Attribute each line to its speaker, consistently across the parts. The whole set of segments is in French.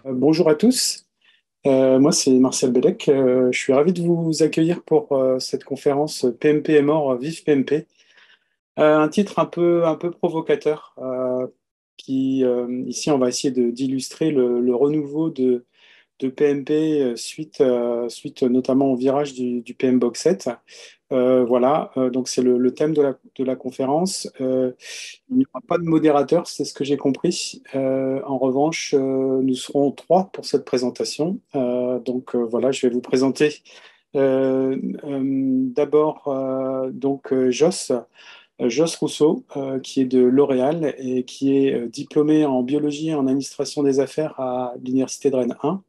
Speaker 1: Bonjour à tous. Moi, c'est Martial Bellec. Je suis ravi de vous accueillir pour cette conférence PMP est mort, vive PMP. Un titre un peu provocateur ici, on va essayer d'illustrer le renouveau de PMP suite notamment au virage du PM Box 7. Voilà, donc c'est le thème de la conférence. Il n'y aura pas de modérateur, c'est ce que j'ai compris. En revanche, nous serons trois pour cette présentation. Voilà, je vais vous présenter d'abord Joss Rousseau, qui est de L'Oréal et qui est diplômé en biologie et en administration des affaires à l'Université de Rennes 1.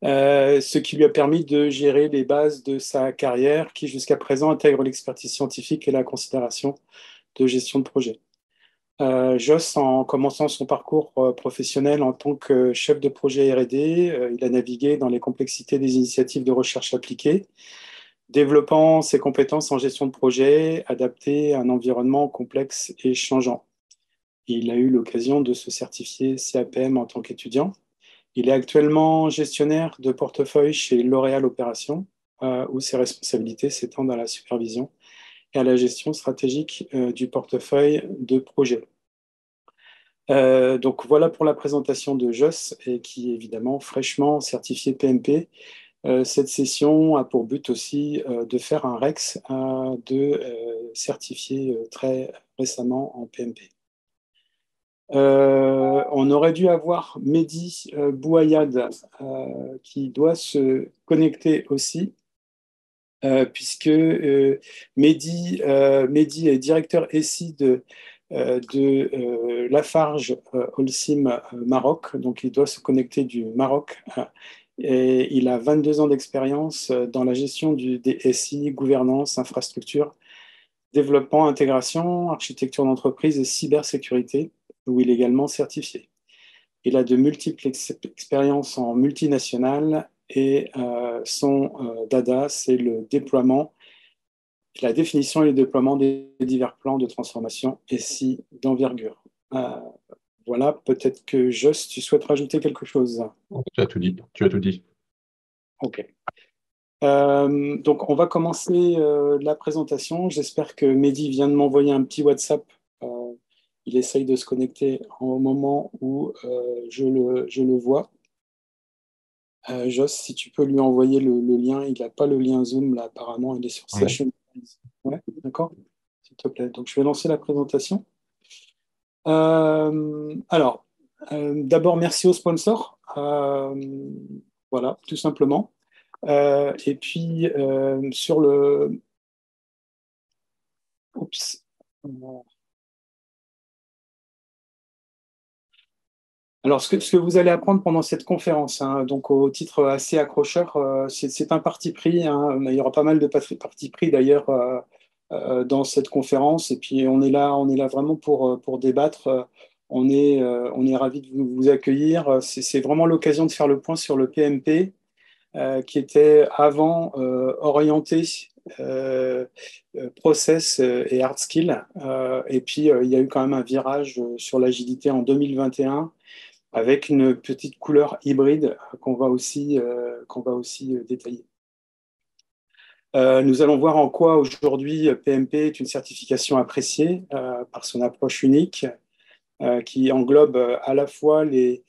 Speaker 1: Ce qui lui a permis de gérer les bases de sa carrière, qui jusqu'à présent intègre l'expertise scientifique et la considération de gestion de projet. Joss, en commençant son parcours professionnel en tant que chef de projet R&D, il a navigué dans les complexités des initiatives de recherche appliquée, développant ses compétences en gestion de projet adaptées à un environnement complexe et changeant. Il a eu l'occasion de se certifier CAPM en tant qu'étudiant. Il est actuellement gestionnaire de portefeuille chez L'Oréal Opération, où ses responsabilités s'étendent à la supervision et à la gestion stratégique du portefeuille de projets. Donc voilà pour la présentation de Joss, et qui est évidemment fraîchement certifié PMP. Cette session a pour but aussi de faire un REX certifié très récemment en PMP. On aurait dû avoir Mehdi Bouayad qui doit se connecter aussi, puisque Mehdi est directeur SI de Lafarge Holcim Maroc, donc il doit se connecter du Maroc. Et il a 22 ans d'expérience dans la gestion des SI, gouvernance, infrastructure, développement, intégration, architecture d'entreprise et cybersécurité, où il est également certifié. Il a de multiples expériences en multinationales et son dada, c'est le déploiement, la définition et le déploiement des divers plans de transformation SI d'envergure. Voilà, peut-être que Joss, tu souhaites rajouter quelque chose?
Speaker 2: Tu as tout dit. Tu as tout dit.
Speaker 1: Ok. Donc, on va commencer la présentation. J'espère que Mehdi vient de m'envoyer un petit WhatsApp. Il essaye de se connecter au moment où je le vois. Joss, si tu peux lui envoyer le lien, il n'a pas le lien Zoom là, apparemment, il est sur
Speaker 2: Ouais.
Speaker 1: Session. Ouais, d'accord? S'il te plaît. Donc, je vais lancer la présentation. Alors, d'abord, merci aux sponsors. Voilà, tout simplement. Et puis, sur le. Oups. Alors, ce que vous allez apprendre pendant cette conférence, hein, donc au titre assez accrocheur, c'est un parti pris, hein, mais il y aura pas mal de partis pris d'ailleurs dans cette conférence. Et puis, on est là vraiment pour débattre. On est ravis de vous accueillir. C'est vraiment l'occasion de faire le point sur le PMP, qui était avant orienté euh, process et hard skill. Et puis, il y a eu quand même un virage sur l'agilité en 2021 avec une petite couleur hybride qu'on va aussi détailler. Nous allons voir en quoi aujourd'hui PMP est une certification appréciée par son approche unique qui englobe à la fois les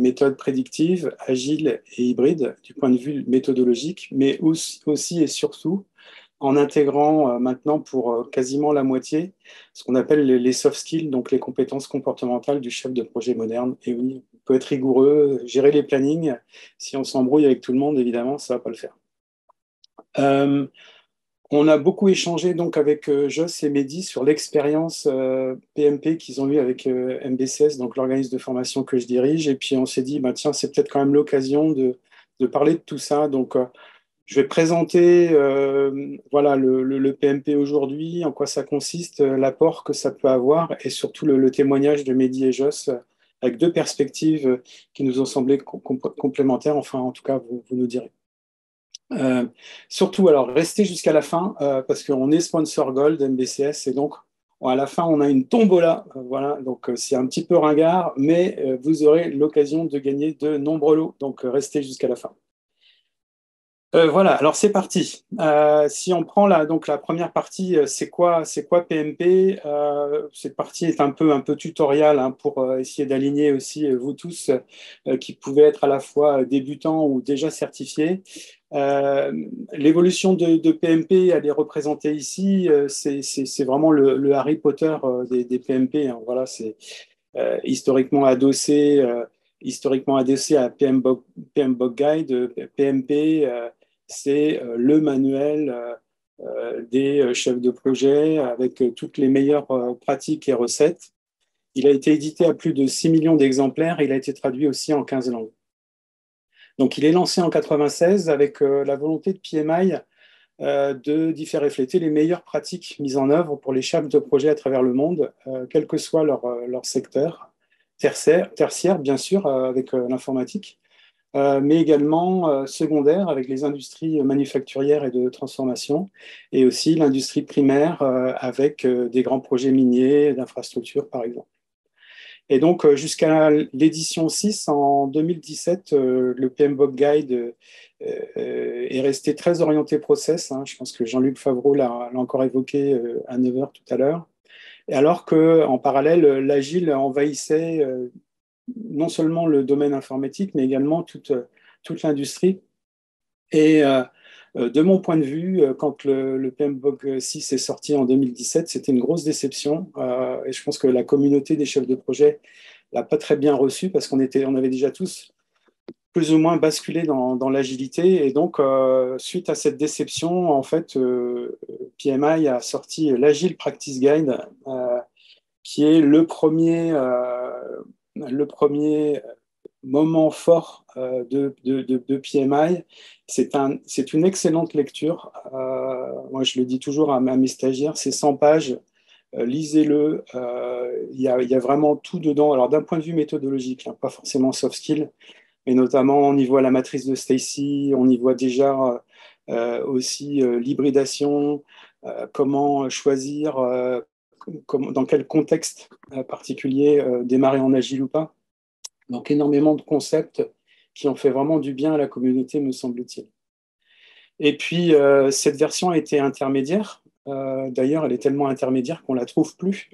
Speaker 1: méthodes prédictives, agiles et hybrides du point de vue méthodologique, mais aussi et surtout en intégrant maintenant pour quasiment la moitié ce qu'on appelle les soft skills, donc les compétences comportementales du chef de projet moderne. Et oui, on peut être rigoureux, gérer les plannings. Si on s'embrouille avec tout le monde, évidemment, ça ne va pas le faire. Euh, on a beaucoup échangé donc avec Joss et Mehdi sur l'expérience PMP qu'ils ont eue avec MBCS, donc l'organisme de formation que je dirige. Et puis on s'est dit, bah, tiens, c'est peut-être quand même l'occasion de parler de tout ça. Donc je vais présenter voilà, le PMP aujourd'hui, en quoi ça consiste, l'apport que ça peut avoir et surtout le témoignage de Mehdi et Joss avec deux perspectives qui nous ont semblé complémentaires. Enfin, en tout cas, vous nous direz. Euh, Surtout, alors, restez jusqu'à la fin parce qu'on est sponsor Gold MBCS et donc Bon, à la fin, on a une tombola. Voilà, donc c'est un petit peu ringard, mais vous aurez l'occasion de gagner de nombreux lots. Donc restez jusqu'à la fin. Voilà, alors c'est parti. Si on prend donc la première partie, c'est quoi PMP? Cette partie est un peu tutoriel hein, pour essayer d'aligner aussi vous tous qui pouvez être à la fois débutants ou déjà certifiés. Euh, L'évolution de PMP, elle est représentée ici. C'est vraiment le Harry Potter des PMP. Hein. Voilà, c'est historiquement adossé. Historiquement adossé à PMBOK Guide, PMP, c'est le manuel des chefs de projet avec toutes les meilleures pratiques et recettes. Il a été édité à plus de 6 millions d'exemplaires. Il a été traduit aussi en 15 langues. Donc, il est lancé en 96 avec la volonté de PMI d'y faire refléter les meilleures pratiques mises en œuvre pour les chefs de projet à travers le monde, quel que soit leur secteur, tertiaire bien sûr, avec l'informatique, mais également secondaire avec les industries manufacturières et de transformation, et aussi l'industrie primaire avec des grands projets miniers, d'infrastructures par exemple. Et donc, jusqu'à l'édition 6, en 2017, le PMBOK Guide est resté très orienté process. Hein. Je pense que Jean-Luc Favreau l'a encore évoqué à 9 heures tout à l'heure. Et alors qu'en parallèle, l'agile envahissait non seulement le domaine informatique, mais également toute l'industrie. Et de mon point de vue, quand le PMBOK 6 est sorti en 2017, c'était une grosse déception. Et je pense que la communauté des chefs de projet l'a pas très bien reçu parce on avait déjà tous plus ou moins basculé dans l'agilité. Et donc, suite à cette déception, en fait, PMI a sorti l'Agile Practice Guide, qui est le premier moment fort de PMI. C'est une excellente lecture. Moi, je le dis toujours à mes stagiaires, c'est 100 pages. Lisez-le. Il y a vraiment tout dedans. Alors, d'un point de vue méthodologique, hein, pas forcément soft skill, mais notamment, on y voit la matrice de Stacy, on y voit déjà aussi l'hybridation, comment choisir, dans quel contexte particulier démarrer en agile ou pas. Donc, énormément de concepts qui ont fait vraiment du bien à la communauté, me semble-t-il. Et puis, cette version a été intermédiaire. D'ailleurs, elle est tellement intermédiaire qu'on ne la trouve plus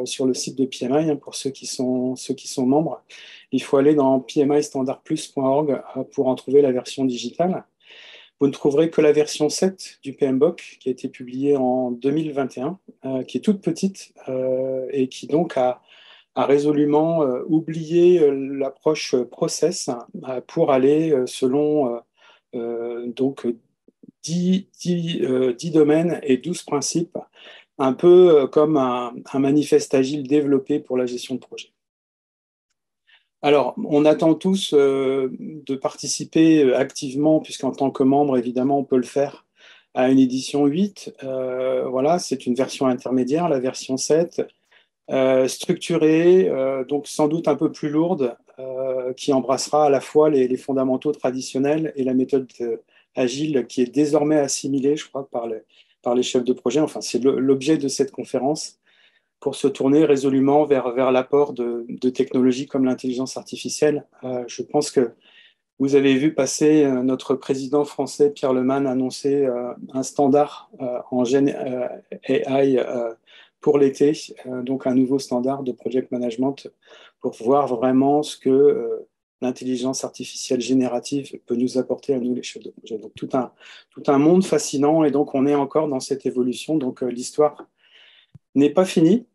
Speaker 1: sur le site de PMI. Hein, pour ceux qui sont membres, il faut aller dans pmistandardplus.org pour en trouver la version digitale. Vous ne trouverez que la version 7 du PMBOK qui a été publiée en 2021, qui est toute petite et qui donc a résolument oublié l'approche process pour aller selon donc 10 domaines et 12 principes, un peu comme un manifeste agile développé pour la gestion de projet. Alors, on attend tous de participer activement, puisqu'en tant que membre, évidemment, on peut le faire à une édition 8. Voilà, c'est une version intermédiaire, la version 7, structurée, donc sans doute un peu plus lourde, qui embrassera à la fois les fondamentaux traditionnels et la méthode agile qui est désormais assimilée, je crois, par les chefs de projet. Enfin, c'est l'objet de cette conférence pour se tourner résolument vers l'apport de technologies comme l'intelligence artificielle. Je pense que vous avez vu passer notre président français, Pierre Lemann, annoncer un standard en Gen AI pour l'été, donc un nouveau standard de project management pour voir vraiment ce que l'intelligence artificielle générative peut nous apporter à nous, les chefs de projet. Donc tout un monde fascinant et donc on est encore dans cette évolution. Donc l'histoire n'est pas finie.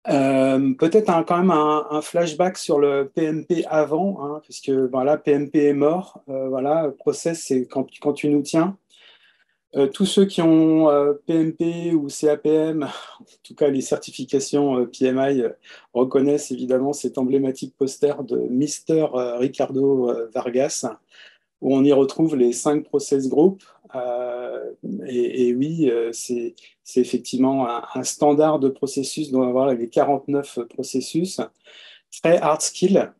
Speaker 1: Peut-être quand même un flashback sur le PMP avant, hein, puisque voilà, PMP est mort. Voilà, process, c'est quand tu nous tiens. Tous ceux qui ont PMP ou CAPM, en tout cas les certifications PMI, reconnaissent évidemment cet emblématique poster de Mister Ricardo Vargas, où on y retrouve les 5 process groups. Et oui, c'est effectivement un standard de processus dont on va avoir les 49 processus, très hard skill,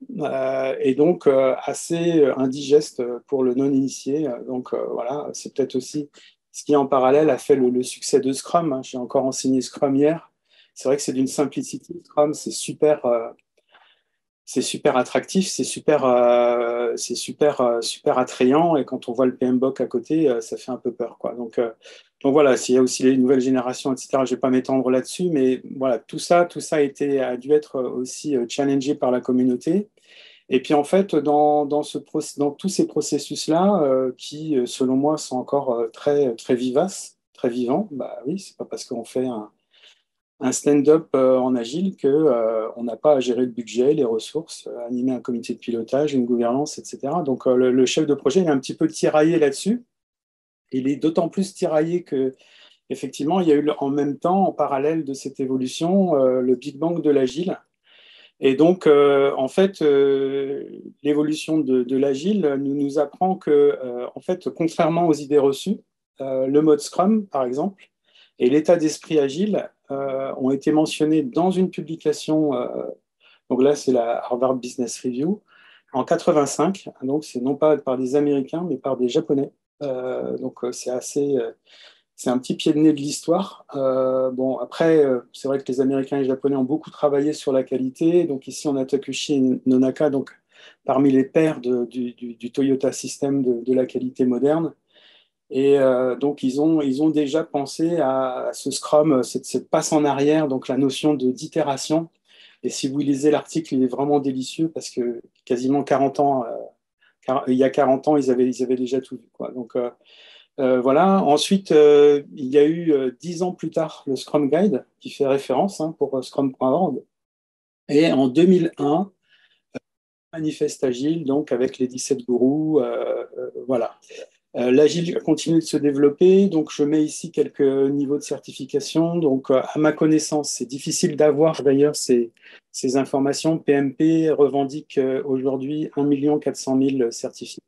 Speaker 1: et donc assez indigeste pour le non-initié. Donc voilà, c'est peut-être aussi ce qui en parallèle a fait le succès de Scrum. Hein. J'ai encore enseigné Scrum hier. c'est vrai que c'est d'une simplicité. Scrum, c'est super attractif, super attrayant. Et quand on voit le PMBOK à côté, ça fait un peu peur, quoi. Donc voilà, s'il y a aussi les nouvelles générations, etc., je ne vais pas m'étendre là-dessus, mais voilà, tout ça a dû être aussi challengé par la communauté. Et puis en fait, dans tous ces processus-là, qui selon moi sont encore très, très vivaces, très vivants, bah oui, c'est pas parce qu'on fait un stand-up en agile que on n'a pas à gérer le budget, les ressources, animer un comité de pilotage, une gouvernance, etc. Donc le chef de projet il est un petit peu tiraillé là-dessus. Il est d'autant plus tiraillé que effectivement, il y a eu en même temps, en parallèle de cette évolution, le Big Bang de l'agile. Et donc, en fait, l'évolution de l'agile nous apprend que, en fait, contrairement aux idées reçues, le mode Scrum, par exemple, et l'état d'esprit agile ont été mentionnés dans une publication. Donc là, c'est la Harvard Business Review en 85. Donc, c'est non pas par des Américains, mais par des Japonais. C'est un petit pied de nez de l'histoire. Bon, après, c'est vrai que les Américains et les Japonais ont beaucoup travaillé sur la qualité. Donc ici, on a Takushi Nonaka, donc parmi les pères du Toyota System de la qualité moderne. Et donc, ils ont déjà pensé à ce Scrum, cette passe en arrière, donc la notion d'itération. Et si vous lisez l'article, il est vraiment délicieux parce que quasiment 40 ans, il y a 40 ans, ils avaient déjà tout vu, quoi. Donc, voilà. Ensuite, il y a eu 10 ans plus tard le Scrum Guide qui fait référence pour Scrum.org. Et en 2001, Manifeste Agile, donc avec les 17 gourous. Voilà. L'Agile continue de se développer. Donc, je mets ici quelques niveaux de certification. Donc, à ma connaissance, c'est difficile d'avoir d'ailleurs ces informations. PMP revendique aujourd'hui 1 400 000 certificats.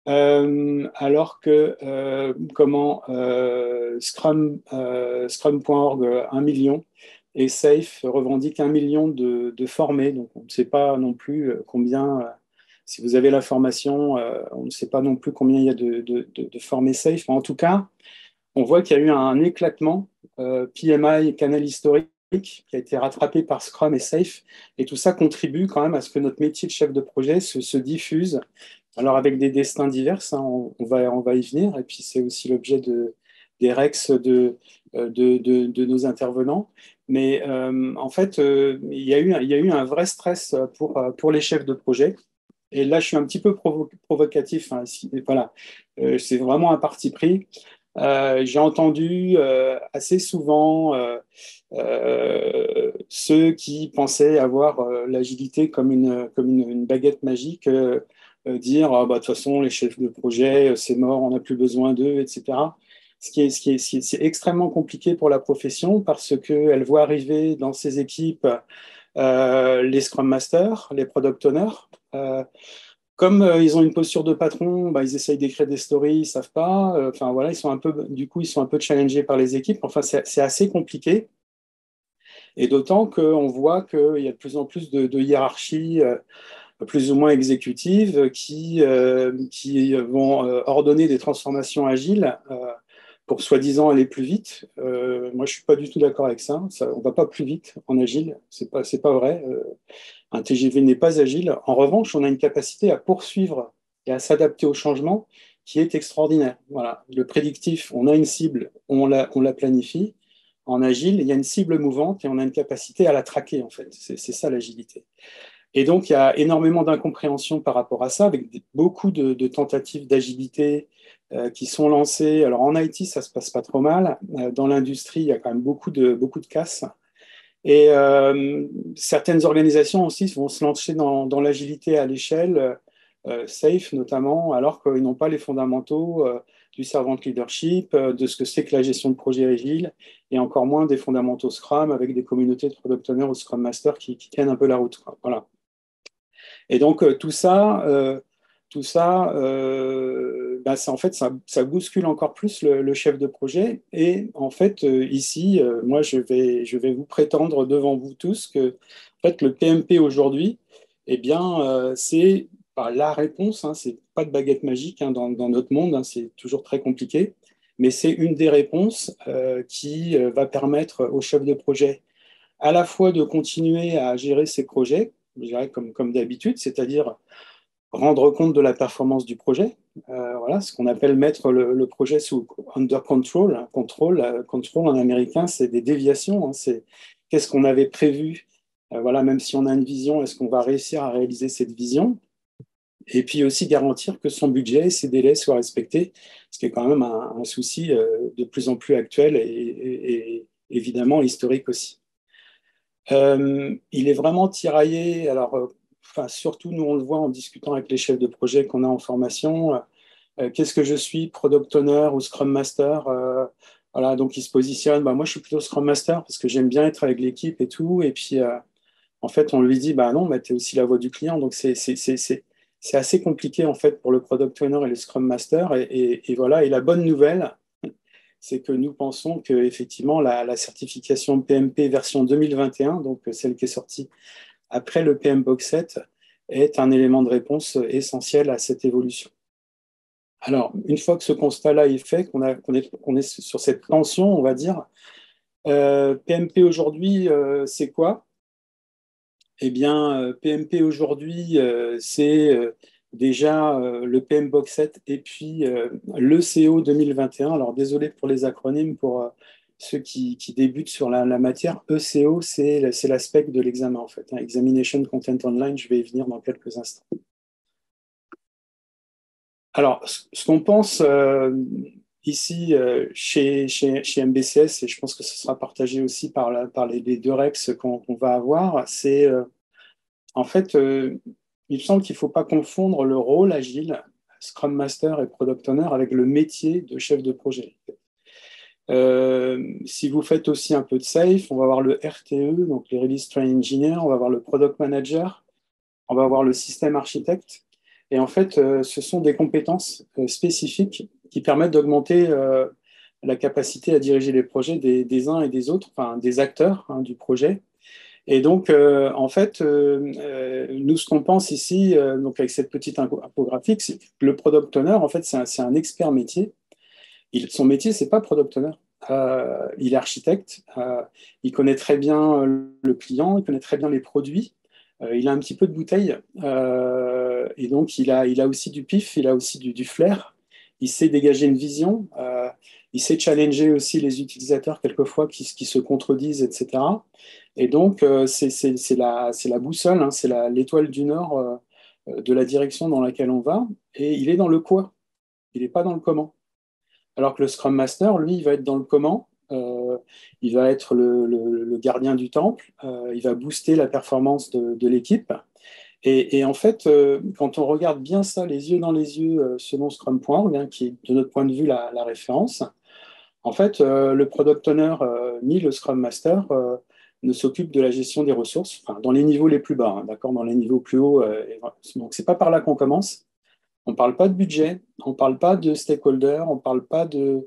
Speaker 1: Alors que Scrum.org 1 million et Safe revendique 1 million de formés. Donc on ne sait pas non plus combien, si vous avez la formation, on ne sait pas non plus combien il y a de formés Safe. Mais en tout cas, on voit qu'il y a eu un éclatement PMI canal historique qui a été rattrapé par Scrum et Safe. Et tout ça contribue quand même à ce que notre métier de chef de projet se diffuse. Alors avec des destins divers, hein, on va y venir. Et puis c'est aussi l'objet des Rex de nos intervenants. Mais en fait, il y a eu un vrai stress pour les chefs de projet. Et là, je suis un petit peu provocatif, hein, voilà. C'est vraiment un parti pris. J'ai entendu assez souvent ceux qui pensaient avoir l'agilité comme une baguette magique dire ah, bah, de toute façon, les chefs de projet, c'est mort, on n'a plus besoin d'eux, etc. C'est extrêmement compliqué pour la profession parce qu'elle voit arriver dans ses équipes les Scrum Masters, les Product Owners. Comme ils ont une posture de patron, bah, ils essayent d'écrire des stories, ils ne savent pas. Enfin voilà, ils sont un peu challengés par les équipes. Enfin, c'est assez compliqué. Et d'autant qu'on voit qu'il y a de plus en plus de hiérarchies plus ou moins exécutives qui vont ordonner des transformations agiles pour soi-disant aller plus vite. Moi, je ne suis pas du tout d'accord avec ça. On ne va pas plus vite en agile. C'est pas vrai. Un TGV n'est pas agile. En revanche, on a une capacité à poursuivre et à s'adapter au changement qui est extraordinaire. Voilà. Le prédictif, on a une cible, on la planifie. En agile, il y a une cible mouvante et on a une capacité à la traquer, en fait. C'est ça l'agilité. Et donc, il y a énormément d'incompréhension par rapport à ça, avec beaucoup de tentatives d'agilité qui sont lancées. Alors, en IT, ça ne se passe pas trop mal. Dans l'industrie, il y a quand même beaucoup de casse. Et certaines organisations aussi vont se lancer dans l'agilité à l'échelle, SAFe notamment, alors qu'ils n'ont pas les fondamentaux du servant leadership, de ce que c'est que la gestion de projet agile, et encore moins des fondamentaux Scrum avec des communautés de product owners ou Scrum Masters qui tiennent un peu la route, quoi. Voilà. Et donc tout ça, bah, en fait, ça bouscule encore plus le chef de projet. Et en fait, ici, moi, je vais vous prétendre devant vous tous que en fait, le PMP aujourd'hui, eh bien, c'est pas la réponse, hein, c'est pas de baguette magique hein, dans notre monde, hein, c'est toujours très compliqué. mais c'est une des réponses qui va permettre aux chefs de projet à la fois de continuer à gérer ces projets, je dirais comme d'habitude, c'est-à-dire rendre compte de la performance du projet. Voilà, ce qu'on appelle mettre le projet sous under control. Hein. Control en américain, c'est des déviations. Hein. C'est qu'est-ce qu'on avait prévu. Voilà, même si on a une vision, est-ce qu'on va réussir à réaliser cette vision? Et puis aussi garantir que son budget et ses délais soient respectés, ce qui est quand même un souci de plus en plus actuel et évidemment historique aussi. Il est vraiment tiraillé. Alors, enfin, surtout, nous, on le voit en discutant avec les chefs de projet qu'on a en formation. Qu'est-ce que je suis, product owner ou scrum master? Voilà, donc ils se positionnent. Bah, moi, je suis plutôt scrum master parce que j'aime bien être avec l'équipe et tout. Et puis, en fait, on lui dit, bah non, tu es aussi la voix du client. Donc, c'est assez compliqué, en fait, pour le product owner et le scrum master. Et voilà. Et la bonne nouvelle, c'est que nous pensons que effectivement la certification PMP version 2021, donc celle qui est sortie après le PM Box 7, est un élément de réponse essentiel à cette évolution. Alors, une fois que ce constat-là est fait, qu'on est sur cette tension, on va dire, PMP aujourd'hui, c'est quoi? Eh bien, PMP aujourd'hui, c'est déjà le PM Box 7 et puis le CO 2021. Alors, désolé pour les acronymes, pour ceux qui débutent sur la matière. ECO, c'est l'aspect de l'examen, en fait. Hein. Examination Content Online, je vais y venir dans quelques instants. Alors, ce qu'on pense ici chez MBCS, et je pense que ce sera partagé aussi par les deux REX qu'on va avoir, c'est en fait, il me semble qu'il ne faut pas confondre le rôle agile, Scrum Master et Product Owner, avec le métier de chef de projet. Si vous faites aussi un peu de safe, on va avoir le RTE, donc les Release Train Engineer, on va avoir le Product Manager, on va avoir le système architecte. Et en fait, ce sont des compétences spécifiques qui permettent d'augmenter la capacité à diriger les projets des uns et des autres, enfin des acteurs hein, du projet. Et donc, en fait, nous, ce qu'on pense ici, donc avec cette petite infographique, c'est que le product owner, en fait, c'est un expert métier. Son métier, c'est pas product owner. Il est architecte, il connaît très bien le client, il connaît très bien les produits, il a un petit peu de bouteille, et donc il a aussi du pif, il a aussi du flair, il sait dégager une vision, il sait challenger aussi les utilisateurs quelquefois qui se contredisent, etc. Et donc c'est la boussole, hein, c'est l'étoile du Nord de la direction dans laquelle on va, et il est dans le quoi, il n'est pas dans le comment. Alors que le Scrum Master, lui, il va être dans le comment, il va être le gardien du temple, il va booster la performance de l'équipe. Et en fait, quand on regarde bien ça, les yeux dans les yeux, selon Scrum.org, hein, qui est de notre point de vue la référence, en fait, le Product Owner ni le Scrum Master ne s'occupent de la gestion des ressources, enfin, dans les niveaux les plus bas, hein, d'accord, dans les niveaux plus hauts. Donc, c'est pas par là qu'on commence. On ne parle pas de budget, on ne parle pas de stakeholder, on ne parle pas de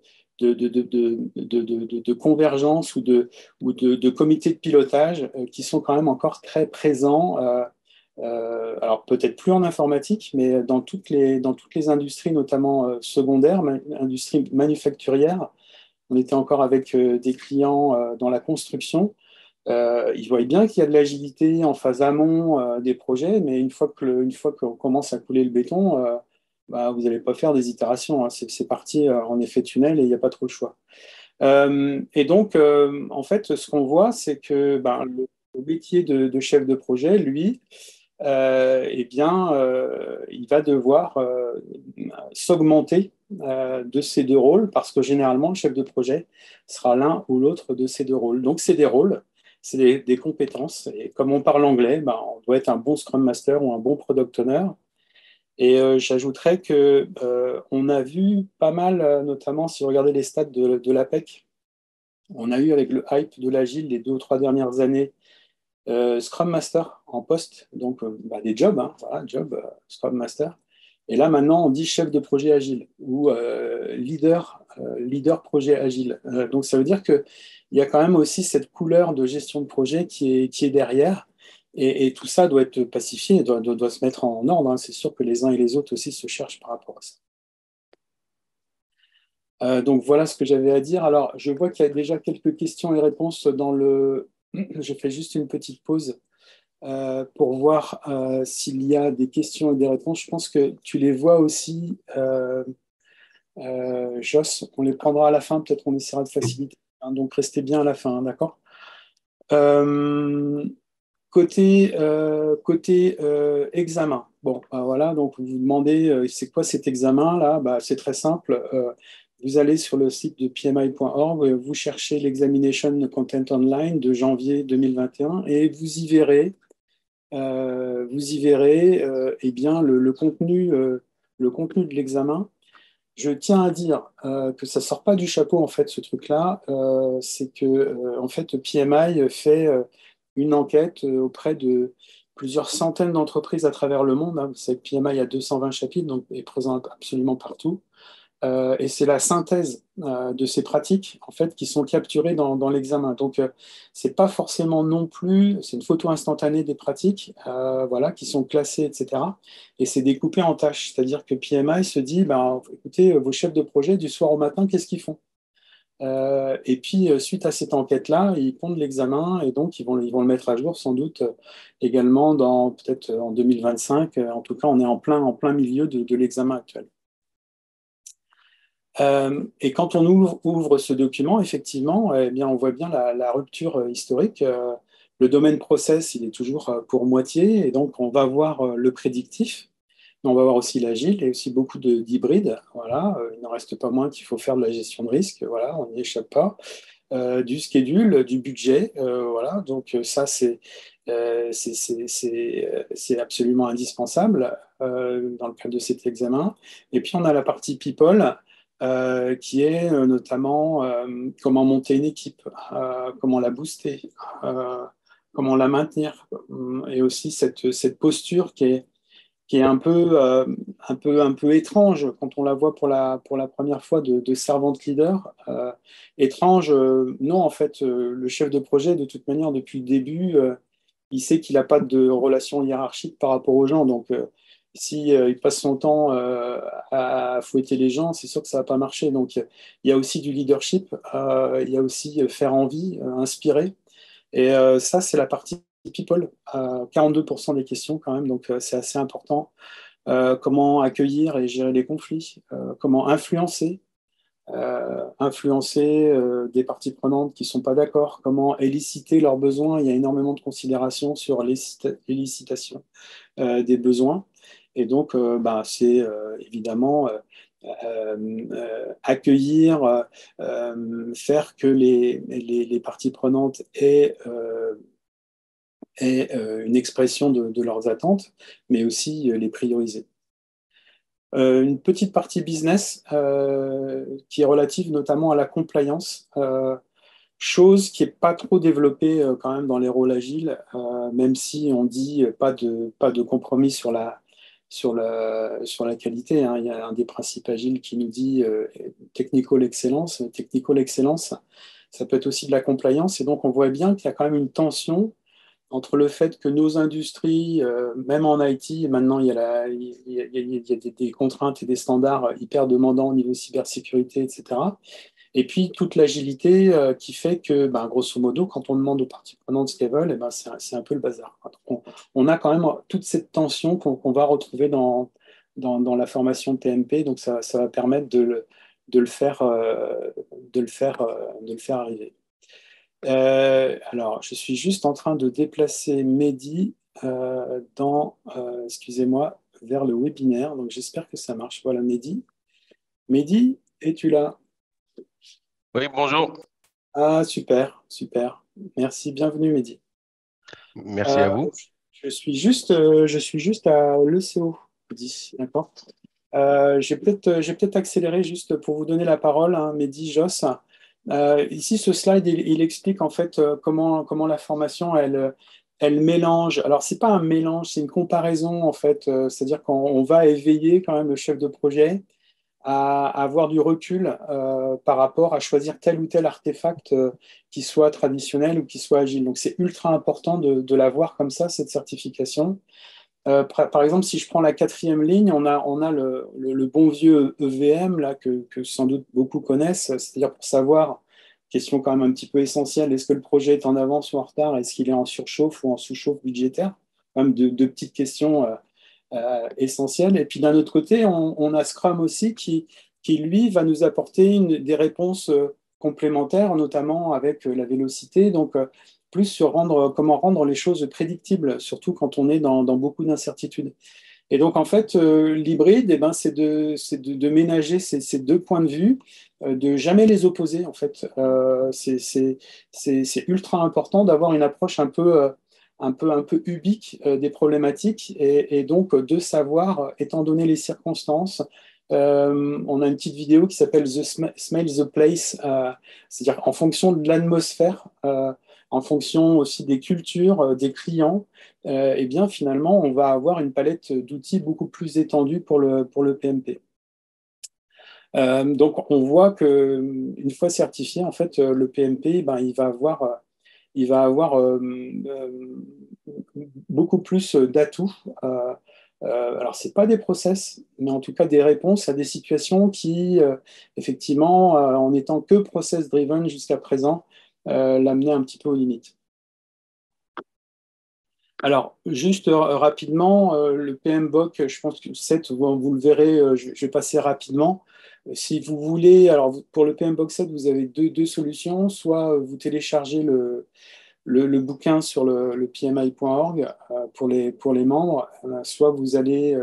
Speaker 1: convergence ou de comité de pilotage qui sont quand même encore très présents. Alors peut-être plus en informatique, mais dans toutes les industries, notamment secondaires, industries manufacturières. On était encore avec des clients dans la construction. Ils voient bien qu'il y a de l'agilité en phase amont des projets, mais une fois qu'on commence à couler le béton, bah, vous n'allez pas faire des itérations. Hein. C'est parti en effet tunnel et il n'y a pas trop de choix. Et donc, en fait, ce qu'on voit, c'est que ben, le métier de chef de projet, lui, eh bien, il va devoir s'augmenter de ces deux rôles parce que généralement, le chef de projet sera l'un ou l'autre de ces deux rôles. Donc, c'est des rôles, c'est des compétences. Et comme on parle anglais, ben, on doit être un bon Scrum Master ou un bon Product Owner. Et j'ajouterais que on a vu pas mal, notamment si vous regardez les stats de l'APEC, on a eu avec le hype de l'agile les 2 ou 3 dernières années Scrum Master en poste, donc bah, des jobs, hein, voilà, job Scrum Master. Et là maintenant on dit chef de projet agile ou leader projet agile. Donc ça veut dire qu'il y a quand même aussi cette couleur de gestion de projet qui est derrière. Et tout ça doit être pacifié, doit se mettre en ordre. Hein. C'est sûr que les uns et les autres aussi se cherchent par rapport à ça. Donc voilà ce que j'avais à dire. Alors, je vois qu'il y a déjà quelques questions et réponses dans le... Je fais juste une petite pause pour voir s'il y a des questions et des réponses. Je pense que tu les vois aussi, Joss. On les prendra à la fin, peut-être on essaiera de faciliter. Hein, donc restez bien à la fin, hein, d'accord? Euh, côté examen. Bon, voilà, donc vous vous demandez, c'est quoi cet examen-là? Bah, c'est très simple. Vous allez sur le site de pmi.org, vous cherchez l'Examination Content Online de janvier 2021 et vous y verrez eh bien, le contenu de l'examen. Je tiens à dire que ça sort pas du chapeau en fait ce truc-là. C'est que en fait PMI fait une enquête auprès de plusieurs centaines d'entreprises à travers le monde. Hein. Vous savez que PMI a 220 chapitres, donc est présent absolument partout. Et c'est la synthèse de ces pratiques en fait qui sont capturées dans l'examen. Donc c'est pas forcément non plus, c'est une photo instantanée des pratiques, voilà, qui sont classées, etc. Et c'est découpé en tâches, c'est-à-dire que PMI se dit, ben, écoutez, vos chefs de projet du soir au matin, qu'est-ce qu'ils font? Et puis suite à cette enquête-là, ils pondent l'examen et donc ils vont le mettre à jour sans doute également dans peut-être en 2025. En tout cas, on est en plein milieu de l'examen actuel. Et quand on ouvre ce document, effectivement, eh bien, on voit bien la rupture historique. Le domaine process, il est toujours pour moitié, et donc on va voir le prédictif, mais on va voir aussi l'agile et aussi beaucoup d'hybrides. Voilà, il n'en reste pas moins qu'il faut faire de la gestion de risque. Voilà, on n'y échappe pas. Du schedule, du budget. Voilà, donc ça, c'est absolument indispensable dans le cadre de cet examen. Et puis, on a la partie people. Qui est notamment comment monter une équipe, comment la booster, euh, comment la maintenir, et aussi cette posture qui est un peu étrange quand on la voit pour la première fois de servante leader. Étrange, non, en fait, le chef de projet, de toute manière, depuis le début, il sait qu'il n'a pas de relation hiérarchique par rapport aux gens. Donc, si il passe son temps à fouetter les gens, c'est sûr que ça ne va pas marcher. Donc, il y a aussi du leadership, il y a aussi faire envie, inspirer. Et ça, c'est la partie people, 42% des questions quand même, donc c'est assez important. Comment accueillir et gérer les conflits, comment influencer des parties prenantes qui ne sont pas d'accord, comment éliciter leurs besoins. Il y a énormément de considérations sur l'élicitation des besoins. Et donc, bah, c'est évidemment accueillir, faire que les parties prenantes aient une expression de leurs attentes, mais aussi les prioriser. Une petite partie business qui est relative notamment à la compliance, chose qui n'est pas trop développée quand même dans les rôles agiles, même si on dit pas de compromis sur la qualité. Hein. Il y a un des principes agiles qui nous dit technical excellence. Technical excellence, ça peut être aussi de la compliance, et donc on voit bien qu'il y a quand même une tension entre le fait que nos industries, même en IT, maintenant il y a des contraintes et des standards hyper demandants au niveau cybersécurité, etc. Et puis toute l'agilité qui fait que, ben, grosso modo, quand on demande aux parties prenantes ce qu'elles veulent, eh ben, c'est un peu le bazar. Donc, on a quand même toute cette tension qu'on va retrouver dans la formation de TMP, donc ça va permettre de le faire arriver. Alors, je suis juste en train de déplacer Mehdi excusez-moi, vers le webinaire. Donc, j'espère que ça marche. Voilà, Mehdi. Mehdi, es-tu là?
Speaker 3: Oui, bonjour.
Speaker 1: Ah, super, super. Merci, bienvenue, Mehdi.
Speaker 3: Merci
Speaker 1: Euh,
Speaker 3: à vous.
Speaker 1: je suis juste à l'ECO, Mehdi, d'accord? Je vais peut-être accélérer juste pour vous donner la parole, hein, Mehdi, Joss. Ici, ce slide, il explique en fait comment la formation, elle mélange. Alors, c'est pas un mélange, c'est une comparaison en fait. C'est-à-dire qu'on va éveiller quand même le chef de projet à avoir du recul par rapport à choisir tel ou tel artefact qui soit traditionnel ou qui soit agile. Donc, c'est ultra important de l'avoir comme ça, cette certification. Par exemple, si je prends la quatrième ligne, on a le bon vieux EVM là, que sans doute beaucoup connaissent, c'est-à-dire pour savoir, question quand même un petit peu essentielle, est-ce que le projet est en avance ou en retard, est-ce qu'il est en surchauffe ou en sous-chauffe budgétaire? Quand même deux petites questions essentielles. Et puis d'un autre côté, on a Scrum aussi qui, lui, va nous apporter des réponses complémentaires, notamment avec la vélocité. Donc, plus sur comment rendre les choses prédictibles, surtout quand on est dans beaucoup d'incertitudes. Et donc, en fait, l'hybride, eh ben, c'est de ménager ces deux points de vue, de jamais les opposer, en fait. C'est ultra important d'avoir une approche un peu ubique des problématiques et donc de savoir, étant donné les circonstances, on a une petite vidéo qui s'appelle The Smell the Place, c'est-à-dire en fonction de l'atmosphère, en fonction aussi des cultures, des clients, eh bien finalement on va avoir une palette d'outils beaucoup plus étendue pour le PMP. Donc on voit que une fois certifié, en fait, le PMP, ben, il va avoir beaucoup plus d'atouts. Alors, ce n'est pas des process, mais en tout cas des réponses à des situations qui, effectivement, en étant que process-driven jusqu'à présent, l'amenaient un petit peu aux limites. Alors, juste rapidement, le PMBOK, je pense que 7, vous le verrez, je vais passer rapidement. Si vous voulez, alors pour le PMBOK 7, vous avez deux solutions. Soit vous téléchargez le bouquin sur le pmi.org pour les membres, soit vous allez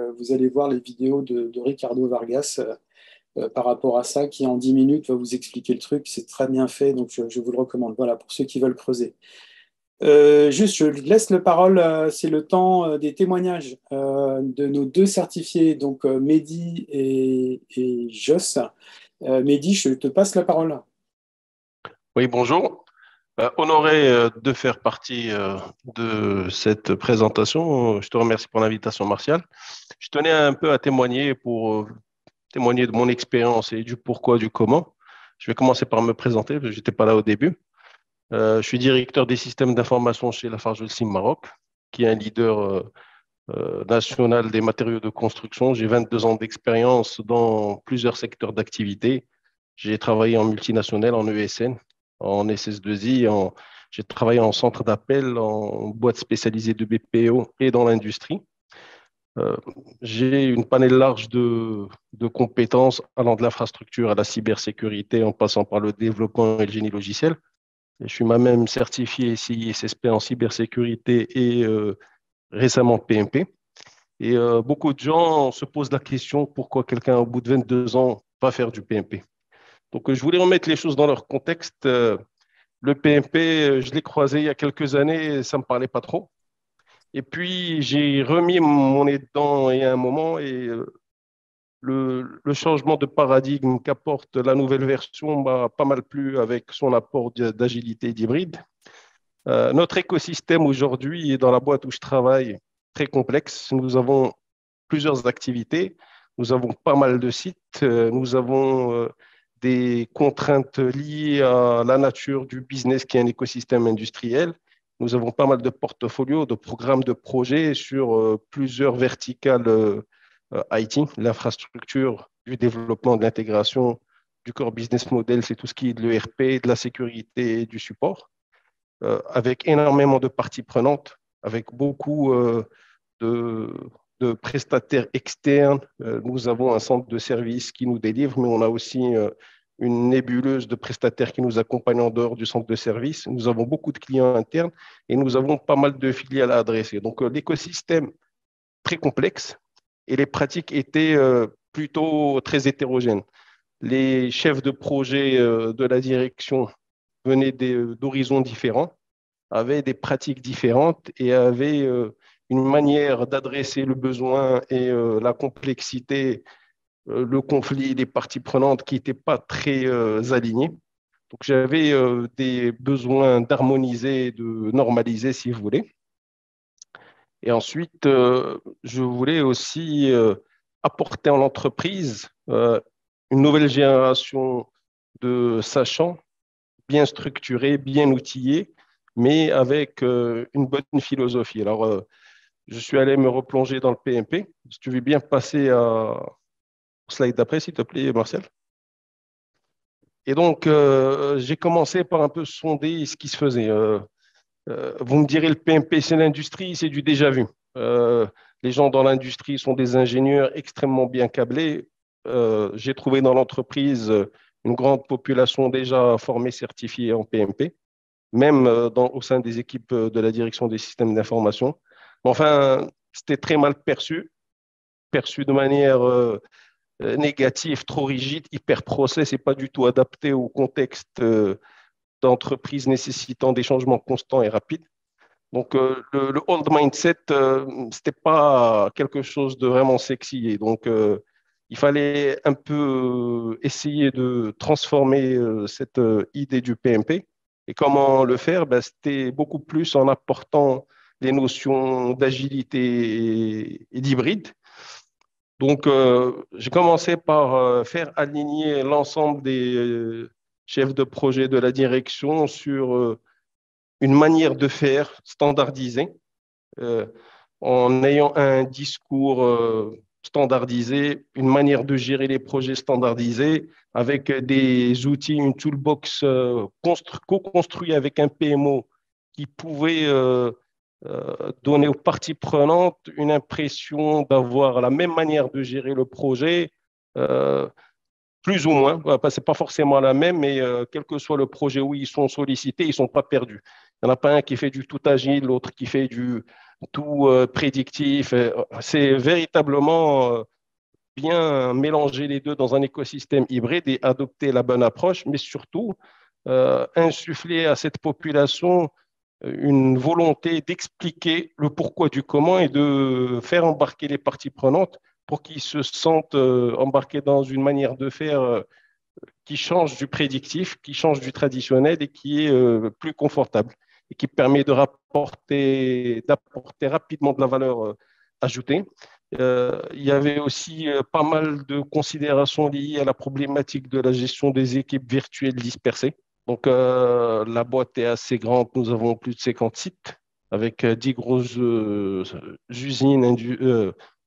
Speaker 1: voir les vidéos de Ricardo Vargas par rapport à ça, qui en 10 minutes va vous expliquer le truc. C'est très bien fait, donc je vous le recommande. Voilà, pour ceux qui veulent creuser. Juste, je laisse la parole, c'est le temps des témoignages de nos deux certifiés, donc Mehdi et Joss. Mehdi, je te passe la parole.
Speaker 3: Oui, bonjour. Honoré de faire partie de cette présentation. Je te remercie pour l'invitation, Martial. Je tenais un peu à témoigner pour témoigner de mon expérience et du pourquoi, du comment. Je vais commencer par me présenter, parce que je n'étais pas là au début. Je suis directeur des systèmes d'information chez Lafarge Holcim Maroc, qui est un leader national des matériaux de construction. J'ai 22 ans d'expérience dans plusieurs secteurs d'activité. J'ai travaillé en multinationale, en ESN, en SS2I, j'ai travaillé en centre d'appel, en boîte spécialisée de BPO et dans l'industrie. Euh, j'ai une panel large de compétences allant de l'infrastructure à la cybersécurité en passant par le développement et le génie logiciel. Et je suis moi-même certifié CISSP en cybersécurité et récemment PMP. Et beaucoup de gens se posent la question pourquoi quelqu'un au bout de 22 ans va faire du PMP. Donc je voulais remettre les choses dans leur contexte. Le PMP, je l'ai croisé il y a quelques années, ça ne me parlait pas trop. Et puis j'ai remis mon nez dedans il y a un moment et le changement de paradigme qu'apporte la nouvelle version m'a pas mal plu avec son apport d'agilité et d'hybride. Notre écosystème aujourd'hui, dans la boîte où je travaille, très complexe. Nous avons plusieurs activités, nous avons pas mal de sites, nous avons des contraintes liées à la nature du business qui est un écosystème industriel. Nous avons pas mal de portfolios, de programmes, de projets sur plusieurs verticales IT, l'infrastructure, du développement, de l'intégration, du core business model, c'est tout ce qui est de l'ERP, de la sécurité et du support, avec énormément de parties prenantes, avec beaucoup de, de prestataires externes. Nous avons un centre de service qui nous délivre, mais on a aussi une nébuleuse de prestataires qui nous accompagnent en dehors du centre de service. Nous avons beaucoup de clients internes et nous avons pas mal de filiales à adresser. Donc, l'écosystème très complexe et les pratiques étaient plutôt très hétérogènes. Les chefs de projet de la direction venaient d'horizons différents, avaient des pratiques différentes et avaient une manière d'adresser le besoin et la complexité, le conflit des parties prenantes qui n'étaient pas très alignés. Donc j'avais des besoins d'harmoniser, de normaliser, si vous voulez. Et ensuite, je voulais aussi apporter en entreprise une nouvelle génération de sachants bien structurés, bien outillés, mais avec une bonne philosophie. Alors, je suis allé me replonger dans le PMP. Si tu veux bien passer au slide d'après, s'il te plaît, Martial. Et donc, j'ai commencé par un peu sonder ce qui se faisait. Vous me direz, le PMP, c'est l'industrie, c'est du déjà vu. Les gens dans l'industrie sont des ingénieurs extrêmement bien câblés. J'ai trouvé dans l'entreprise une grande population déjà formée, certifiée en PMP, même au sein des équipes de la direction des systèmes d'information. Mais enfin, c'était très mal perçu de manière négative, trop rigide, hyper process et pas du tout adapté au contexte d'entreprise nécessitant des changements constants et rapides. Donc, le old mindset, c'était pas quelque chose de vraiment sexy. Et donc, il fallait un peu essayer de transformer cette idée du PMP. Et comment le faire? Ben, c'était beaucoup plus en apportant des notions d'agilité et d'hybride. Donc, j'ai commencé par faire aligner l'ensemble des chefs de projet de la direction sur une manière de faire standardisée, euh, en ayant un discours standardisé, une manière de gérer les projets standardisés, avec des outils, une toolbox co-construite avec un PMO qui pouvait donner aux parties prenantes une impression d'avoir la même manière de gérer le projet, euh, plus ou moins. Ce n'est pas forcément la même, mais quel que soit le projet où ils sont sollicités, ils ne sont pas perdus. Il n'y en a pas un qui fait du tout agile, l'autre qui fait du tout prédictif. C'est véritablement bien mélanger les deux dans un écosystème hybride et adopter la bonne approche, mais surtout insuffler à cette population une volonté d'expliquer le pourquoi du comment et de faire embarquer les parties prenantes pour qu'ils se sentent embarqués dans une manière de faire qui change du prédictif, qui change du traditionnel et qui est plus confortable et qui permet d'apporter rapidement de la valeur ajoutée. Il y avait aussi pas mal de considérations liées à la problématique de la gestion des équipes virtuelles dispersées. Donc, la boîte est assez grande. Nous avons plus de 50 sites avec 10 grosses usines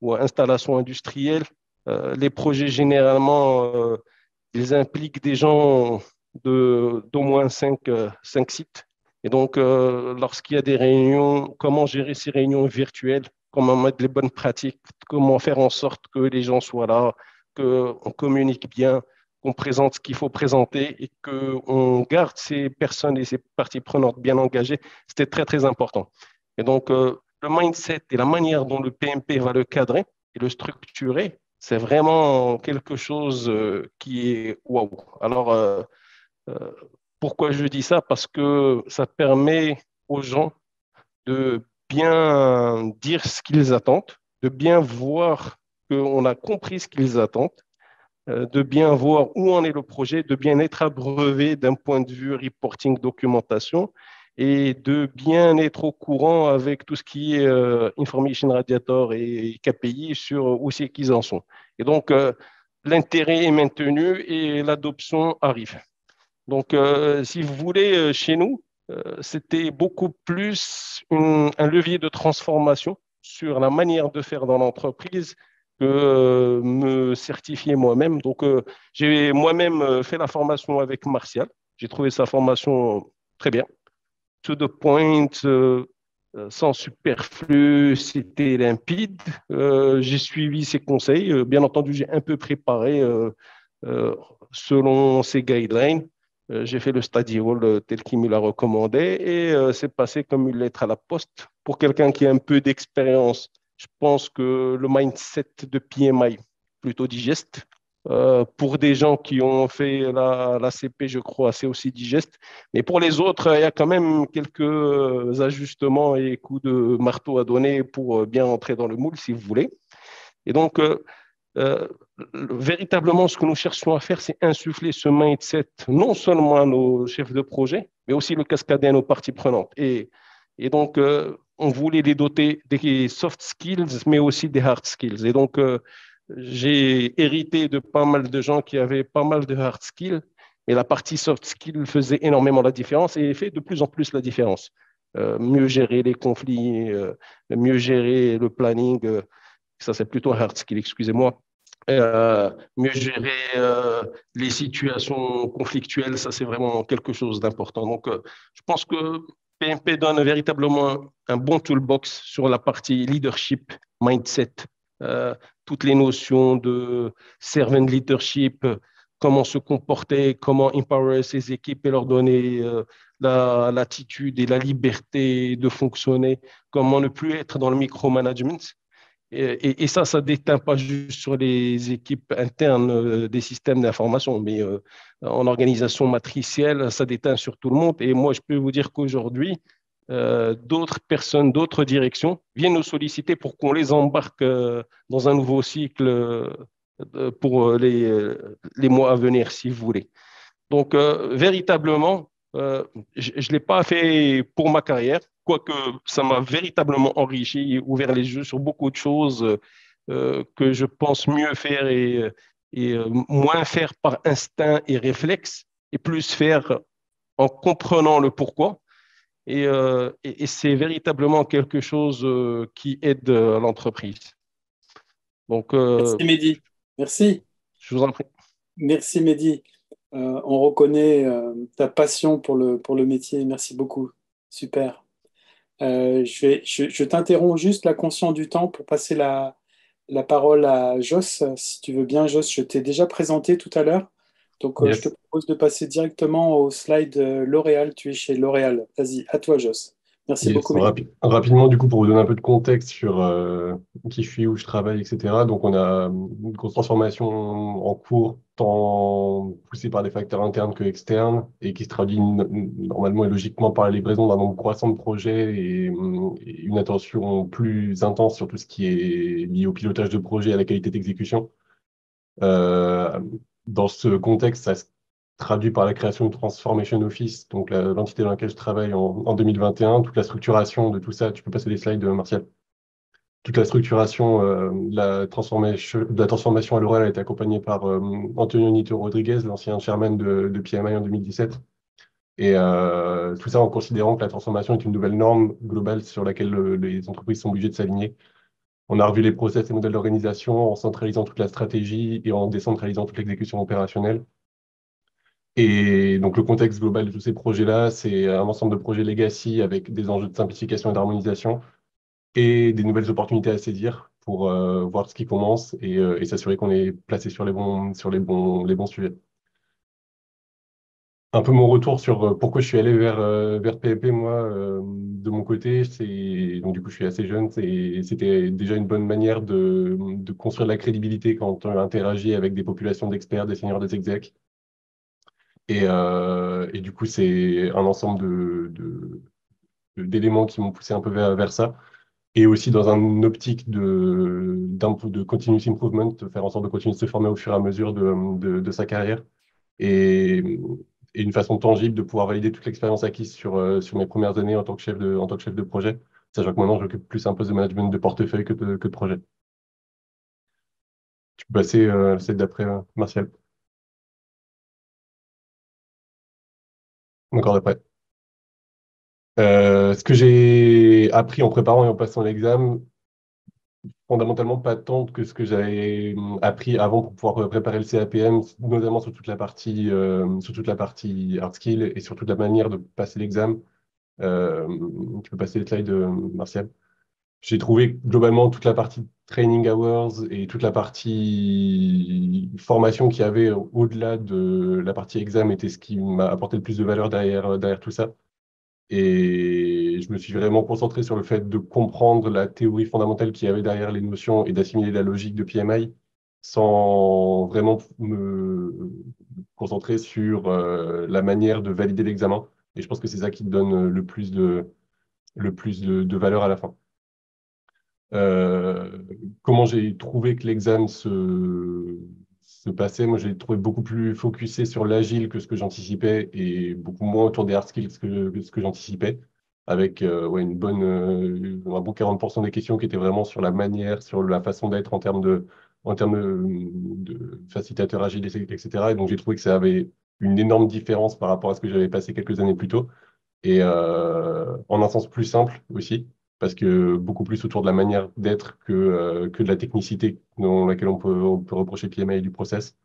Speaker 3: ou installations industrielles. Les projets, généralement, ils impliquent des gens d'au moins 5 sites. Et donc, lorsqu'il y a des réunions, comment gérer ces réunions virtuelles, comment mettre les bonnes pratiques, comment faire en sorte que les gens soient là, qu'on communique bien, qu'on présente ce qu'il faut présenter et qu'on garde ces personnes et ces parties prenantes bien engagées, c'était très, très important. Et donc, le mindset et la manière dont le PMP va le cadrer et le structurer, c'est vraiment quelque chose qui est waouh. Alors, euh, pourquoi je dis ça? Parce que ça permet aux gens de bien dire ce qu'ils attendent, de bien voir qu'on a compris ce qu'ils attendent, de bien voir où en est le projet, de bien être abreuvé d'un point de vue reporting, documentation, et de bien être au courant avec tout ce qui est Information Radiator et KPI sur où c'est qu'ils en sont. Et donc, l'intérêt est maintenu et l'adoption arrive. Donc, si vous voulez, chez nous, c'était beaucoup plus un levier de transformation sur la manière de faire dans l'entreprise que me certifier moi-même. Donc, j'ai moi-même fait la formation avec Martial. J'ai trouvé sa formation très bien, to the point, sans superflu, c'était limpide. J'ai suivi ses conseils. Bien entendu, j'ai un peu préparé euh, selon ses guidelines. J'ai fait le study hall tel qu'il me l'a recommandé et c'est passé comme une lettre à la poste. Pour quelqu'un qui a un peu d'expérience, je pense que le mindset de PMI plutôt digeste. Pour des gens qui ont fait la CP, je crois, c'est aussi digeste. Mais pour les autres, il y a quand même quelques ajustements et coups de marteau à donner pour bien entrer dans le moule, si vous voulez. Et donc, euh, véritablement, ce que nous cherchons à faire, c'est insuffler ce mindset non seulement à nos chefs de projet, mais aussi le cascader à nos parties prenantes. Et donc, on voulait les doter des soft skills, mais aussi des hard skills. Et donc, j'ai hérité de pas mal de gens qui avaient pas mal de hard skills, mais la partie soft skills faisait énormément la différence et fait de plus en plus la différence. mieux gérer les conflits, mieux gérer le planning. Ça, c'est plutôt un hard skill, excusez-moi. Mieux gérer les situations conflictuelles, ça, c'est vraiment quelque chose d'important. Donc, je pense que PMP donne véritablement un bon toolbox sur la partie leadership, mindset, euh, toutes les notions de servant leadership, comment se comporter, comment empower ses équipes et leur donner l'attitude et la liberté de fonctionner, comment ne plus être dans le micromanagement. Et ça, ça ne déteint pas juste sur les équipes internes des systèmes d'information, mais en organisation matricielle, ça déteint sur tout le monde. Et moi, je peux vous dire qu'aujourd'hui, d'autres personnes, d'autres directions viennent nous solliciter pour qu'on les embarque dans un nouveau cycle pour les mois à venir, si vous voulez. Donc, véritablement, je ne l'ai pas fait pour ma carrière, quoique ça m'a véritablement enrichi et ouvert les yeux sur beaucoup de choses que je pense mieux faire et moins faire par instinct et réflexe, et plus faire en comprenant le pourquoi. Et c'est véritablement quelque chose qui aide l'entreprise. Donc,
Speaker 1: Merci Mehdi. Merci.
Speaker 3: je vous en prie.
Speaker 1: Merci Mehdi. On reconnaît ta passion pour le métier. Merci beaucoup. Super. Je t'interromps juste là, conscient du temps, pour passer la parole à Joss. Si tu veux bien, Joss, je t'ai déjà présenté tout à l'heure. Donc, je te
Speaker 2: Yes.
Speaker 1: propose de passer directement au slide L'Oréal. Tu es chez L'Oréal. Vas-y, à toi, Joss. Merci
Speaker 2: Yes.
Speaker 1: beaucoup, Mehdi.
Speaker 2: Rapidement, du coup, pour vous donner un peu de contexte sur qui je suis, où je travaille, etc. Donc, on a une grosse transformation en cours, tant poussée par des facteurs internes que externes, et qui se traduit normalement et logiquement par la livraison d'un nombre croissant de projets et une attention plus intense sur tout ce qui est lié au pilotage de projet et à la qualité d'exécution. Euh, Dans ce contexte, ça se traduit par la création de Transformation Office, donc l'entité dans laquelle je travaille en 2021. Toute la structuration de tout ça, tu peux passer les slides, Martial. Toute la structuration de la transformation à L'Oréal a été accompagnée par Antonio Nito Rodriguez, l'ancien chairman de PMI en 2017. Et tout ça en considérant que la transformation est une nouvelle norme globale sur laquelle les entreprises sont obligées de s'aligner. On a revu les process et modèles d'organisation en centralisant toute la stratégie et en décentralisant toute l'exécution opérationnelle. Et donc, le contexte global de tous ces projets-là, c'est un ensemble de projets legacy avec des enjeux de simplification et d'harmonisation et des nouvelles opportunités à saisir pour voir ce qui commence et s'assurer qu'on est placé sur les bons sujets. Un peu mon retour sur pourquoi je suis allé vers PMP, moi, de mon côté, donc du coup, je suis assez jeune, c'était déjà une bonne manière de construire de la crédibilité quand on interagit avec des populations d'experts, des seniors, des execs. Et du coup, c'est un ensemble d'éléments qui m'ont poussé un peu vers ça. Et aussi dans une optique de continuous improvement, de faire en sorte de continuer de se former au fur et à mesure de sa carrière. Et, et une façon tangible de pouvoir valider toute l'expérience acquise sur mes premières années en tant que chef de projet, sachant que maintenant, j'occupe plus un poste de management de portefeuille que de projet. Tu peux passer celle d'après, Martial. Encore d'après. Ce que j'ai appris en préparant et en passant l'examen, fondamentalement pas tant que ce que j'avais appris avant pour pouvoir préparer le CAPM, notamment sur toute la partie hard skill et sur toute la manière de passer l'examen. Euh, Tu peux passer les slides, Martial. J'ai trouvé globalement toute la partie training hours et toute la partie formation qu'il y avait au-delà de la partie examen était ce qui m'a apporté le plus de valeur derrière tout ça. Et je me suis vraiment concentré sur le fait de comprendre la théorie fondamentale qu'il y avait derrière les notions et d'assimiler la logique de PMI sans vraiment me concentrer sur la manière de valider l'examen. Et je pense que c'est ça qui donne le plus de valeur à la fin. Euh, Comment j'ai trouvé que l'examen se passait? Moi, j'ai trouvé beaucoup plus focusé sur l'agile que ce que j'anticipais et beaucoup moins autour des hard skills que ce que j'anticipais, avec ouais, un bon 40% des questions qui étaient vraiment sur la manière, sur la façon d'être en termes de facilitateur agile, etc. Et donc, j'ai trouvé que ça avait une énorme différence par rapport à ce que j'avais passé quelques années plus tôt. et en un sens plus simple aussi, parce que beaucoup plus autour de la manière d'être que de la technicité dans laquelle on peut reprocher PMA et du process.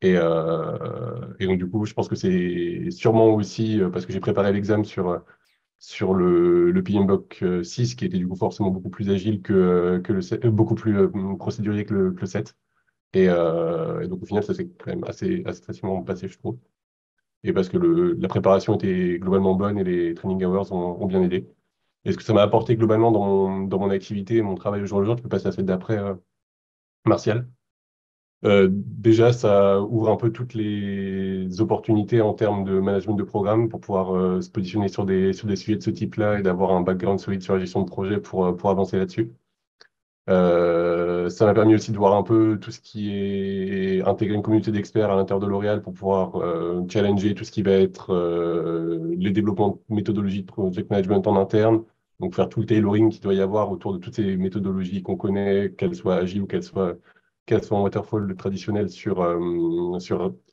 Speaker 2: Et donc, du coup, je pense que c'est sûrement aussi parce que j'ai préparé l'examen sur le PMBOK 6, qui était du coup forcément beaucoup plus agile que le 7, beaucoup plus procédurier que le 7. Et donc, au final, ça s'est quand même assez facilement passé, je trouve. Et parce que la préparation était globalement bonne et les training hours ont bien aidé. Et ce que ça m'a apporté globalement dans mon activité, mon travail au jour le jour, je peux passer à celle d'après, Martial. Déjà, ça ouvre un peu toutes les opportunités en termes de management de programme pour pouvoir se positionner sur des sujets de ce type-là et d'avoir un background solide sur la gestion de projet pour avancer là-dessus. Ça m'a permis aussi de voir un peu tout ce qui est intégrer une communauté d'experts à l'intérieur de L'Oréal pour pouvoir challenger tout ce qui va être les développements de méthodologies de project management en interne. Donc faire tout le tailoring qu'il doit y avoir autour de toutes ces méthodologies qu'on connaît, qu'elles soient agiles ou qu'elles soient en waterfall traditionnel sur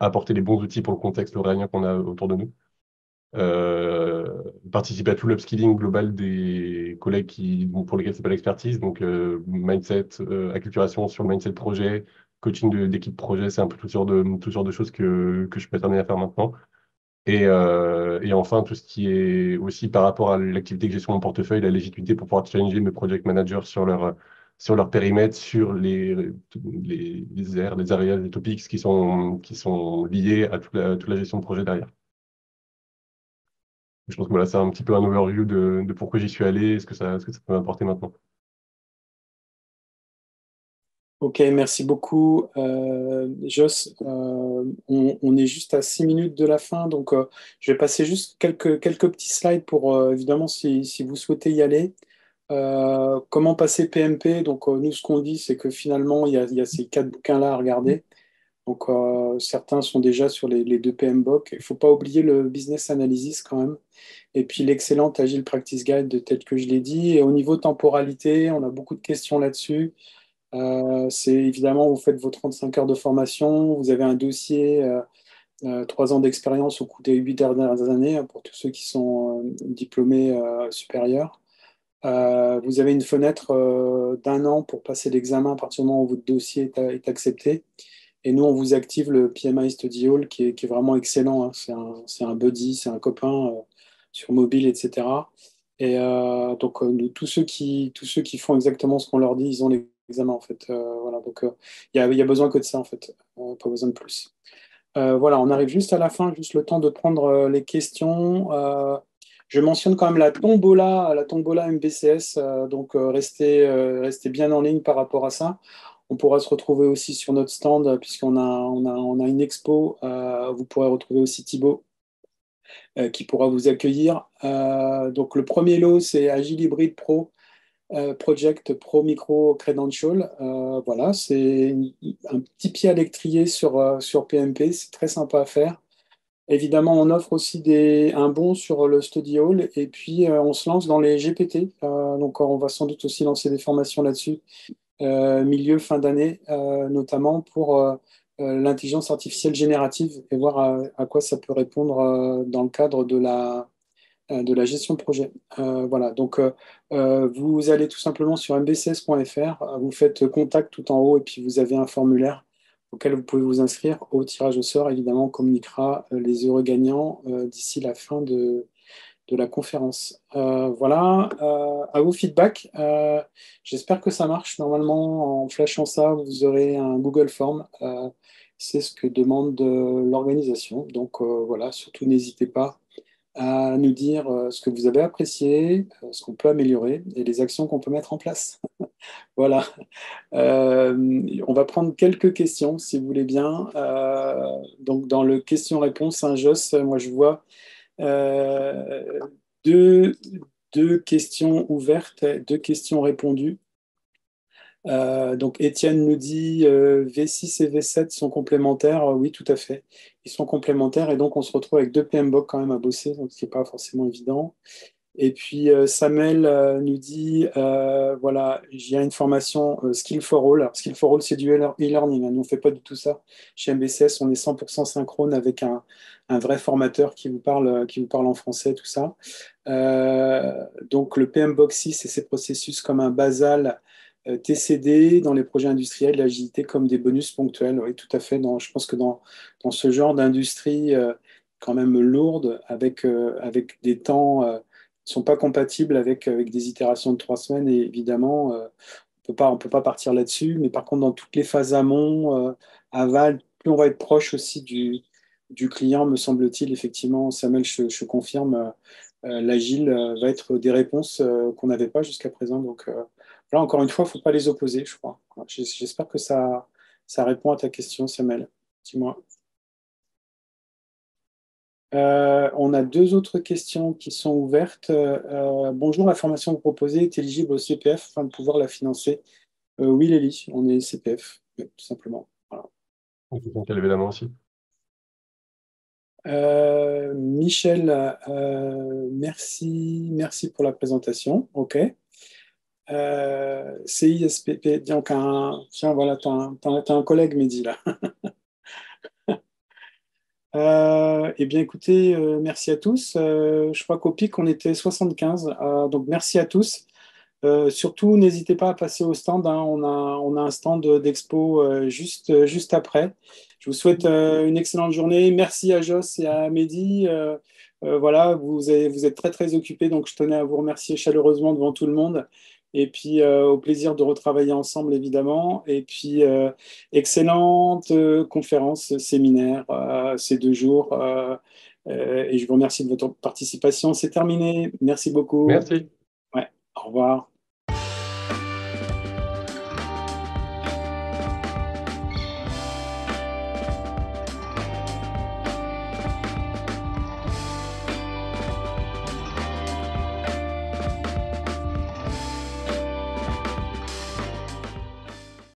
Speaker 2: apporter les bons outils pour le contexte l'oréalien qu'on a autour de nous. Participer à tout l'upskilling global des collègues pour lesquels c'est pas l'expertise, donc mindset, acculturation sur le mindset projet, coaching d'équipe projet, c'est un peu tout ce genre de choses que je peux être amené à faire maintenant. Et enfin, tout ce qui est aussi par rapport à l'activité que j'ai sur mon portefeuille, la légitimité pour pouvoir challenger mes project managers sur leur périmètre, sur les aires, les areas, les topics qui sont liés à toute la gestion de projet derrière. Je pense que voilà, c'est un petit peu un overview de pourquoi j'y suis allé et ce que ça peut m'apporter maintenant.
Speaker 1: Ok, merci beaucoup, Joss. On est juste à 6 minutes de la fin, donc je vais passer juste quelques petits slides pour, évidemment, si vous souhaitez y aller. Comment passer PMP? Donc, nous, ce qu'on dit, c'est que finalement, il y a ces 4 bouquins-là à regarder. Donc, certains sont déjà sur les 2 PMBOK. Il ne faut pas oublier le Business Analysis quand même. Et puis, l'excellente Agile Practice Guide, tel que je l'ai dit. Et au niveau temporalité, on a beaucoup de questions là-dessus. C'est évidemment, vous faites vos 35 heures de formation, vous avez un dossier, 3 ans d'expérience au cours des 8 dernières années, hein, pour tous ceux qui sont diplômés supérieurs. Vous avez une fenêtre d'1 an pour passer l'examen à partir du moment où votre dossier est accepté. Et nous, on vous active le PMI Study Hall qui est vraiment excellent, hein. C'est un buddy, c'est un copain sur mobile, etc. Et donc, tous ceux qui font exactement ce qu'on leur dit, ils ont l'examen, en fait. Voilà, donc, il y a besoin que de ça, en fait. Pas besoin de plus. Voilà, on arrive juste à la fin, juste le temps de prendre les questions. Je mentionne quand même la tombola MBCS, donc restez bien en ligne par rapport à ça. On pourra se retrouver aussi sur notre stand, puisqu'on a une expo. Vous pourrez retrouver aussi Thibaut, qui pourra vous accueillir. Donc le premier lot, c'est Agile Hybrid Pro, Project Pro Micro Credential. Voilà, c'est un petit pied à l'étrier sur PMP, c'est très sympa à faire. Évidemment, on offre aussi un bon sur le Study Hall et puis on se lance dans les GPT. Donc, on va sans doute aussi lancer des formations là-dessus, milieu, fin d'année, notamment pour l'intelligence artificielle générative et voir à quoi ça peut répondre dans le cadre de la gestion de projet. Voilà, donc vous allez tout simplement sur mbcs.fr, vous faites contact tout en haut et puis vous avez un formulaire auquel vous pouvez vous inscrire. Au tirage au sort, évidemment, on communiquera les heureux gagnants d'ici la fin de la conférence. Voilà, à vos feedbacks. J'espère que ça marche. Normalement, en flashant ça, vous aurez un Google Form. C'est ce que demande l'organisation. Donc voilà, surtout n'hésitez pas à nous dire ce que vous avez apprécié, ce qu'on peut améliorer et les actions qu'on peut mettre en place. Voilà. On va prendre quelques questions, si vous voulez bien. Donc, dans le question-réponse, hein, Joss, moi, je vois euh, deux, deux questions ouvertes, 2 questions répondues. Donc, Étienne nous dit V6 et V7 sont complémentaires. Oui, tout à fait. Ils sont complémentaires et donc on se retrouve avec 2 PMBOK quand même à bosser, donc ce qui n'est pas forcément évident. Et puis Samuel nous dit, voilà, il y a une formation Skill for All. Alors, Skill for All, c'est du e-learning, hein. Nous, on ne fait pas du tout ça. Chez MBCS, on est 100% synchrone avec un vrai formateur qui vous parle en français, tout ça. Donc, le PM Box 6 et ses processus comme un basal TCD dans les projets industriels, l'agilité comme des bonus ponctuels. Oui, tout à fait. Je pense que dans ce genre d'industrie quand même lourde, avec des temps qui ne sont pas compatibles avec des itérations de 3 semaines, et évidemment, on peut pas partir là-dessus. Mais par contre, dans toutes les phases amont, aval, plus on va être proche aussi du client, me semble-t-il, effectivement, Samuel, je confirme, l'agile va être des réponses qu'on n'avait pas jusqu'à présent. Donc, là, encore une fois, il ne faut pas les opposer, je crois. Voilà. J'espère que ça répond à ta question, Samuel. Dis-moi. On a deux autres questions qui sont ouvertes. Bonjour, la formation que vous proposez est éligible au CPF afin de pouvoir la financer. Oui, Lélie, on est CPF, oui, tout simplement. Voilà.
Speaker 2: Donc, quelqu'un qui a levé la main aussi.
Speaker 1: Michel, merci pour la présentation. OK. CISPP, donc tiens, voilà, t'as un collègue, Mehdi, là. Eh bien, écoutez, merci à tous. Je crois qu'au pic, on était 75. Donc, merci à tous. Surtout, n'hésitez pas à passer au stand, hein. On a un stand d'expo juste après. Je vous souhaite une excellente journée. Merci à Joss et à Mehdi. Voilà, vous êtes très, très occupés. Donc, je tenais à vous remercier chaleureusement devant tout le monde. Et puis, au plaisir de retravailler ensemble, évidemment. Et puis, excellente conférence, séminaire, ces 2 jours. Et je vous remercie de votre participation. C'est terminé. Merci beaucoup.
Speaker 2: Merci.
Speaker 1: Ouais, au revoir.